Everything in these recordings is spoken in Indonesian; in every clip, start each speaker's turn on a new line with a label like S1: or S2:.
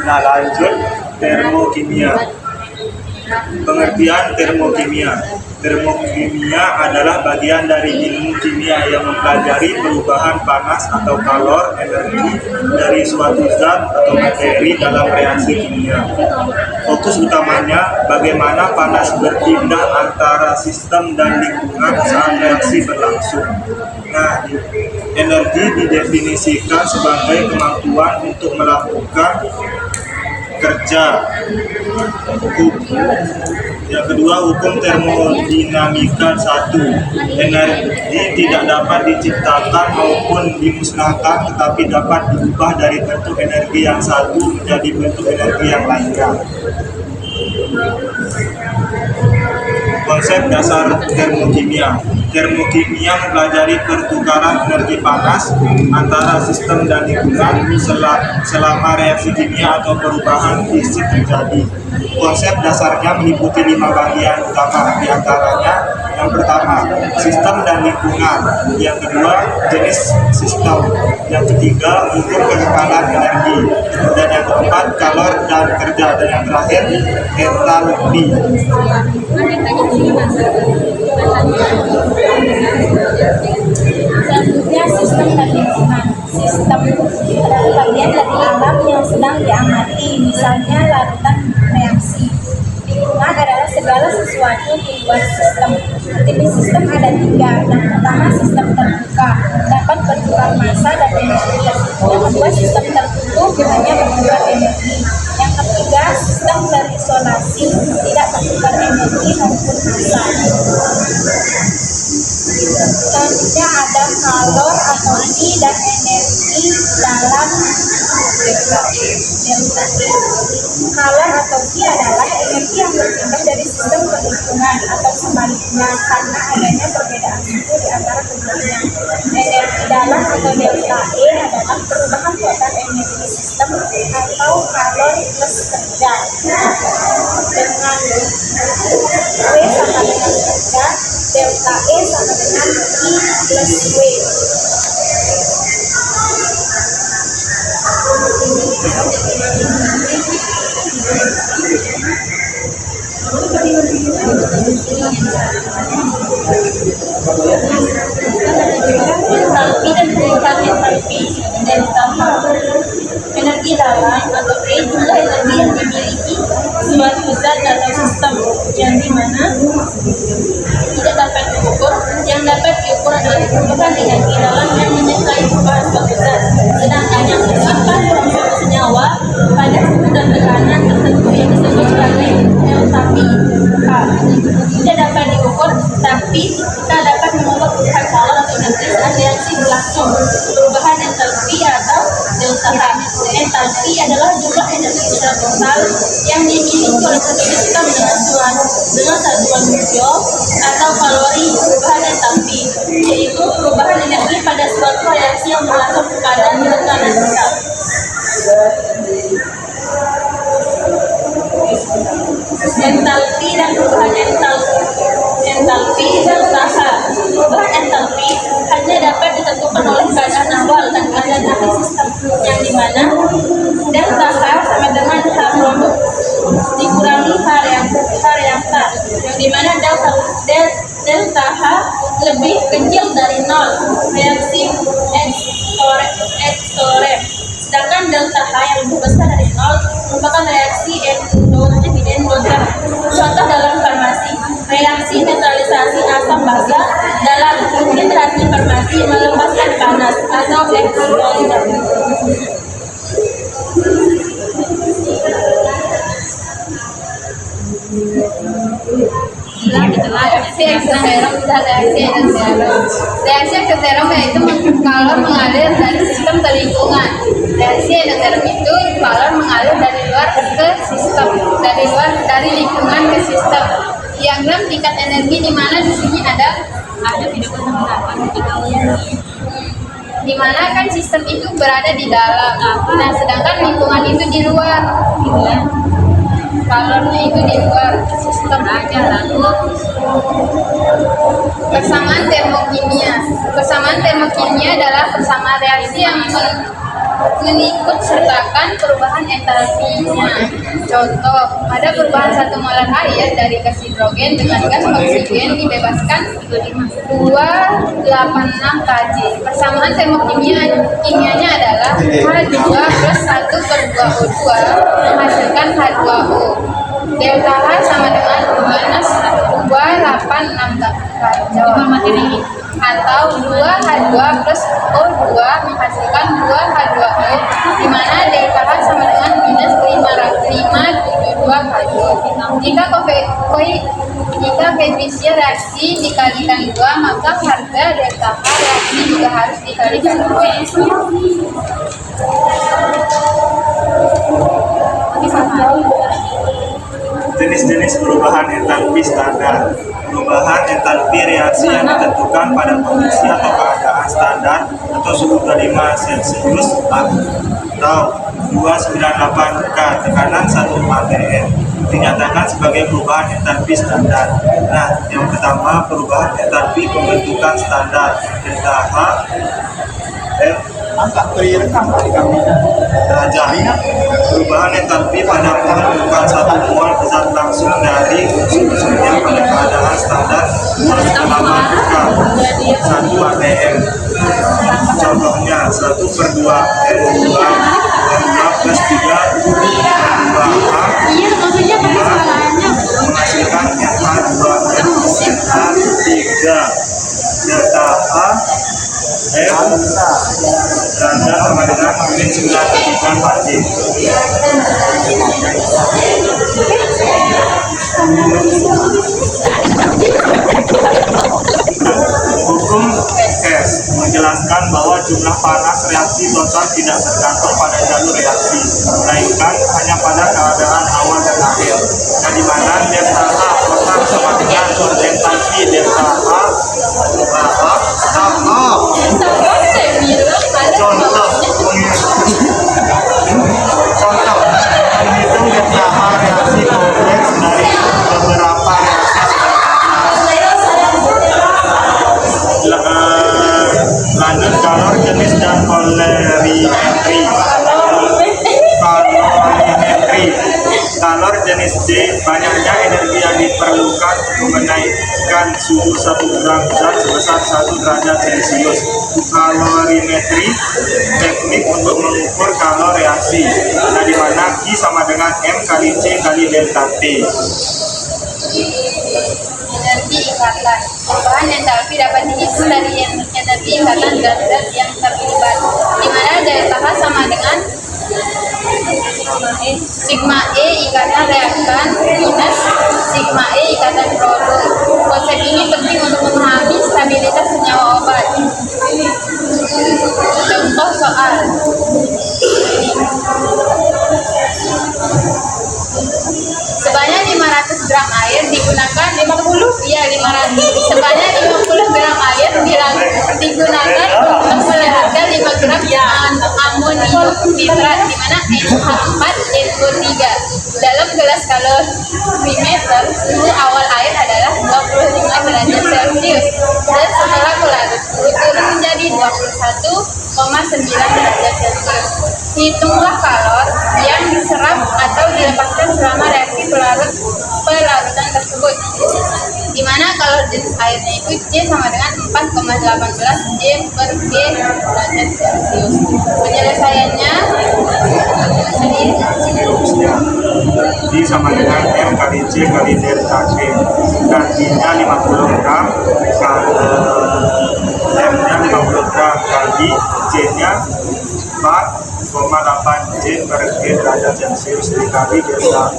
S1: Nah, lanjut termokimia. Pengertian termokimia. Termokimia adalah bagian dari ilmu kimia yang mempelajari perubahan panas atau kalor energi dari suatu zat atau materi dalam reaksi kimia. Fokus utamanya bagaimana panas berpindah antara sistem dan lingkungan saat reaksi berlangsung. Nah, energi didefinisikan sebagai kemampuan untuk melakukan kerja. Yang kedua, hukum termodinamika 1. Energi tidak dapat diciptakan maupun dimusnahkan, tetapi dapat diubah dari bentuk energi yang satu menjadi bentuk energi yang lainnya. Konsep dasar termokimia. Termokimia mempelajari pertukaran energi panas antara sistem dan lingkungan selama reaksi kimia atau perubahan fisik terjadi. Konsep dasarnya meliputi 5 bagian utama, diantaranya yang pertama, sistem dan lingkungan. Yang kedua, jenis sistem. Yang ketiga, hukum penekanan energi. Dan yang keempat, kalor dan kerja. Dan yang terakhir, entalpi.
S2: Selanjutnya, sistem dan lingkungan. Sistem adalah bagian dari alam yang sedang diamati, misalnya larutan reaksi. Lingkungan adalah segala sesuatu di luar sistem. Jenis sistem ada 3. Yang pertama, sistem terbuka, dapat bertukar massa dan energi. Yang kedua, sistem tertutup, hanya bertukar energi. Yang ketiga, sistem terisolasi, tidak bertukar energi maupun massa. Selanjutnya ada kalor atau I dan energi dalam delta E. Kalor atau I adalah energi yang berpindah dari sistem ke lingkungan atau sebaliknya karena adanya perbedaan suhu di antara keduanya. Energi dalam atau delta E adalah perubahan total energi sistem atau kalor plus kerja. Dengan W sama dengan kerja, delta E sama dengan I plus W. Entalpi dan perubahan entalpi. Delta H, energi dalam atau E, jumlah energi yang dimiliki suatu zat atau sistem yang dimana tidak dapat diukur. Yang dapat diukur adalah perubahan energi dalam yang menyertai perubahan suatu zat, sedangkan yang bersifat suatu senyawa pada suhu dan tekanan tertentu yang disebut sebagai entalpi H. Tidak dapat diukur, tapi kita dapat mengubah perubahan kalor atau energi saat reaksi berlangsung. Perubahan entalpi atau delta H. Entalpi adalah jumlah energi secara total yang dimiliki oleh satu sistem dengan satuan joule atau kalori. Perubahan entalpi yaitu perubahan energi pada suatu reaksi yang berlangsung pada tekanan tetap. Entalpi dan perubahan entalpi delta H. Perubahan entalpi hanya dapat ditentukan oleh keadaan awal dan keadaan akhir sistem, yang dimana delta H sama dengan H produk dikurangi H reaktan, yang dimana delta H lebih kecil dari 0, reaksi ekstore. Sedangkan delta H yang lebih besar dari 0 merupakan reaksi endogen. Contoh dalam farmasi, reaksi netralisasi asam basa dalam filtrasi farmasi melepaskan panas atau eksposur.
S3: Reaksi eksoterom dan reaksi endoterom. Reaksi eksoterom yaitu kalor mengalir dari sistem ke lingkungan. Reaksi endoterom itu kalor mengalir dari luar ke sistem, dari lingkungan ke sistem. Diagram tingkat energi di mana di sini ada di mana kan sistem itu berada di dalam. Nah, sedangkan lingkungan itu di luar. Kalornya itu di luar sistem aja. Lalu persamaan termokimia. Persamaan termokimia adalah persamaan reaksi yang mengikut sertakan perubahan entalpinya. Contoh, pada perubahan 1 molar air dari gas hidrogen dengan gas oksigen dibebaskan 286 kJ. Persamaan termokimianya adalah H2 plus 1 per 2O2 menghasilkan H2O. Delta H sama dengan minus 286 kJ atau 2H2 plus O2 menghasilkan 2H2O, di mana delta H sama dengan minus 572 kJ. Jika koefisien reaksi dikalikan 2, maka harga delta H reaksi juga harus dikalikan 2.
S1: Jenis-jenis perubahan entalpi standar. Perubahan entalpi reaksi yang ditentukan pada kondisi atau keadaan standar atau suhu 25 Celcius atau 298 K tekanan 1 atm dinyatakan sebagai perubahan entalpi standar. Nah, yang pertama perubahan entalpi pembentukan standar delta H derajat. Perubahan entalpi pada pembentukan 1 mol zat langsung dari unsur-unsurnya pada keadaan standar selama 1 atm. Contohnya 1/2 M2 plus 3 2A menghasilkan NH2M NH3 delta H F tanda sama dengan min 9,4 J. Hukum S menjelaskan bahwa jumlah panas reaksi total tidak tergantung pada jalur reaksi, melainkan hanya pada keadaan awal dan akhir. Nah, di mana delta H total sama dengan entalpi delta H Contoh menghitung delta H reaksi kompleks dari beberapa reaksi. Lanjut kalor jenis dan kolorimetri. Kalor jenis D, banyaknya energi yang diperlukan untuk menaikkan suhu 1 gram zat sebesar 1 derajat Celcius. Kalorimetri, teknik untuk mengukur kalor reaksi. Nah, di mana Q sama dengan M kali C kali delta T.
S3: Energi ikatan. Perubahan entalpi dapat dihitung dari energi ikatan zat-zat yang terlibat, di mana delta H sama dengan sigma E ikatan reaktan minus sigma E ikatan produk. Konsep ini penting untuk memahami stabilitas senyawa obat. Contoh soal. Sebanyak 500 gram air digunakan 500 sebanyak 50 gram air digunakan untuk melahirkan 5 gram amonium nitrat, di mana NH4 NO3. Dalam gelas kalorimeter, suhu awal air adalah 25 derajat Celcius dan setelah berlarut turun menjadi 21,9 derajat Celcius. Hitunglah kalor yang diserap atau dilepaskan selama reaksi pelarutan tersebut, di mana kalor jenis airnya itu C sama dengan 4,18 J per G derajat Celcius. Penyelesaiannya
S1: D sama dengan M kali C kali delta T. Dan D-nya 50 gram, M-nya 50 gram kali C-nya 4,8 J per G derajat Celcius dikali delta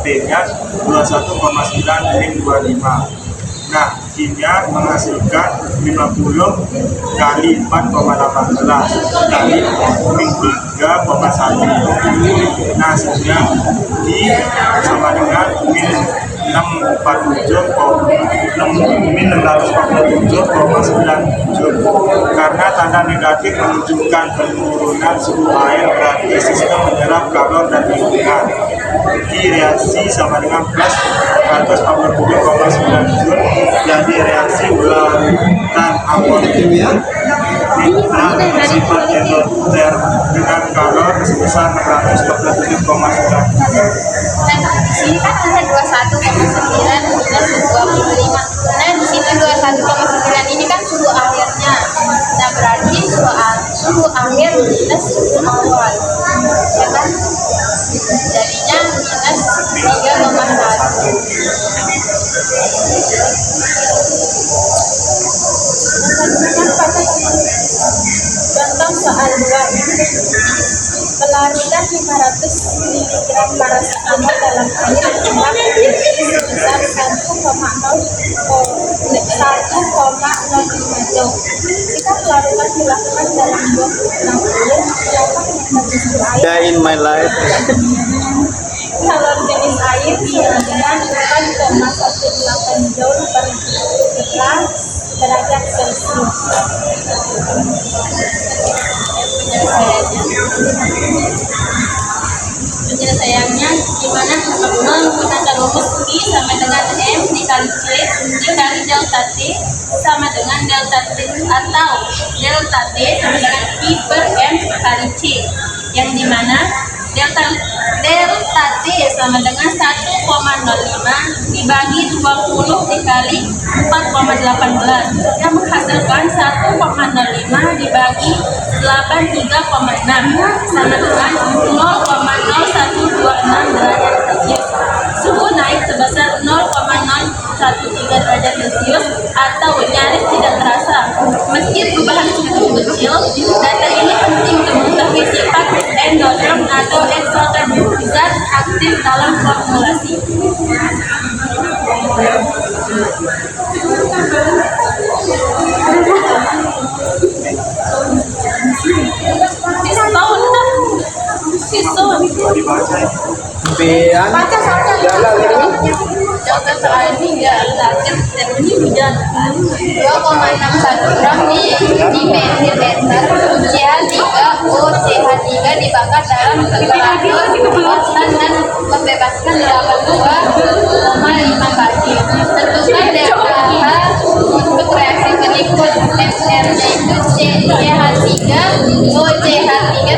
S1: T-nya 21,9 ring 25. Nah, Q-nya menghasilkan 50 kali 4,18 kali min 3,1. Nah, hasilnya Q sama dengan min 647,97 karena tanda negatif menunjukkan penurunan suhu air, berarti sistem menyerap kalor dan lingkungan. Q reaksi sama dengan plus 147,9 Joule, jadi reaksi ulang dan amonium A bersifat endoter dengan kalor sebesar 627,9.
S3: Nah, di sini kan ada 21,9 minus 25. Nah, di sini 21,9 ini kan suhu akhirnya. Nah, berarti suhu akhir minus suhu awal. Ya kan? Jadinya minus 3,1.
S2: Contoh soal 2. Pelarutkan 500 mg paracetamol dalam air hangat sebesar 1,05 jam. Jika pelarutan dilakukan dalam 26 menit, berapa kondisi air?
S4: Yeah, in my life.
S2: Kalor jenis air dengan 4,18 joule per liter derajat Celcius.
S3: Penyelesaiannya gimana? Menggunakan rumus I sama dengan M dikali C dikali delta T sama dengan delta T, atau delta T sama dengan I per M kali C, yang dimana delta T sama dengan 1,05 dibagi 20 dikali 4,18 yang menghasilkan 1,05 dibagi 83,6 sama dengan 0,0126 derajat Celcius. Suhu naik sebesar 0,013 derajat Celcius atau nyaris tidak terasa. Meski perubahan suhu kecil, data ini penting untuk mengetahui sifat endoterm atau exotherm zat aktif dalam formulasi.
S2: Baca saja.
S3: Contoh soal 3, lanjut ini hujan 2,61 gram di metilenter CH3OCH3 dibakar dalam temperatur konstan dan membebaskan 82,5 kg. Tentukan delta H untuk reaksi berikut. R-nya itu CH3OCH3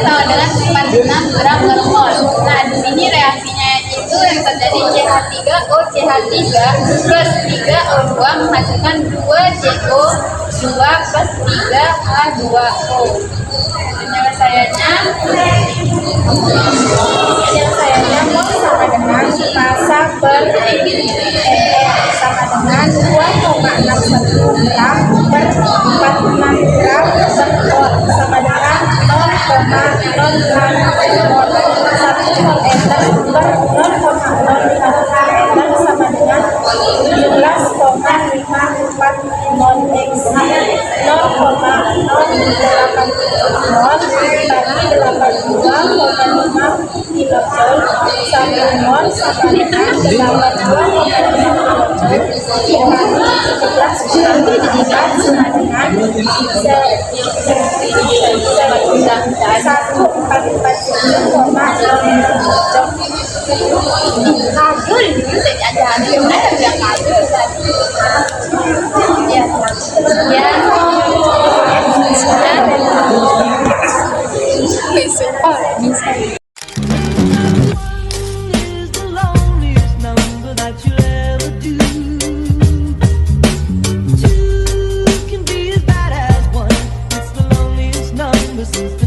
S3: sama dengan 46 gram per mol. Nah, di sini reaksinya itu yang terjadi CH3OCH3 plus 3O2 menghasilkan 2CO2 plus 3H2O. Penyelesaiannya mol sama dengan massa per sama dengan 2,61 gram per 46 gram per mol sama dengan 0,06 mol. 1 mol ether per 0,05 ether sama dengan 17,54 mol X. 0,087 mol bagi 82,5 kilojoule 1 mol sama dengan 82,5 kilojoule dikali 17,4 sama dengan 1,4
S5: is the loneliest number that you'll ever do. Two can be as bad as one. It's the loneliest number since the